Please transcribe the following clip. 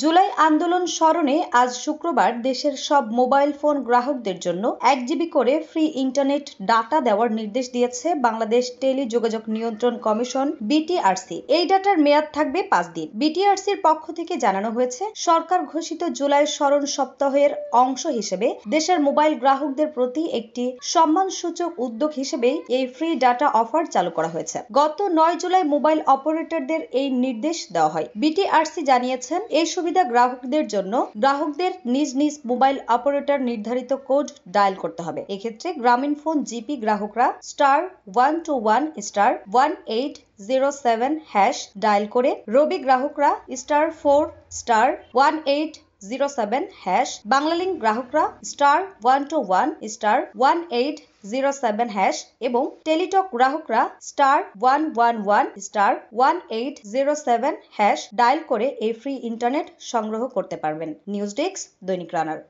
জুলাই আন্দোলন স্মরণে আজ শুক্রবার দেশের সব মোবাইল ফোন গ্রাহকদের জন্য 1 জিবি করে ফ্রি ইন্টারনেট ডাটা দেওয়ার নির্দেশ দিয়েছে বাংলাদেশ টেলিযোগাযোগ নিয়ন্ত্রণ কমিশন বিটিআরসি। এই ডাটার মেয়াদ থাকবে 5 দিন। বিটিআরসির পক্ষ থেকে জানানো হয়েছে, সরকার ঘোষিত জুলাই স্মরণ সপ্তাহের অংশ হিসেবে দেশের মোবাইল গ্রাহকদের প্রতি একটি সম্মানসূচক উদ্যোগ হিসেবেই এই ফ্রি ডাটা অফার চালু করা হয়েছে। গত 9 জুলাই মোবাইল অপারেটরদের এই নির্দেশ দেওয়া হয়। বিটিআরসি জানিয়েছেন, এই সুবিধা গ্রাহকদের জন্য গ্রাহকদের নিজ নিজ মোবাইল অপারেটর নির্ধারিত কোড ডায়াল করতে হবে। এক্ষেত্রে গ্রামীণ ফোন জিপি গ্রাহকরা *121 *1807# ডায়াল করে, রবি গ্রাহকরা *4*1807#, বাংলালিংক গ্রাহকরা *121*1807# এবং টেলিটক গ্রাহকরা *111*1807# ডায়াল করে এই ফ্রি ইন্টারনেট সংগ্রহ করতে পারবেন। নিউজ ডেস্ক, দৈনিক রানার।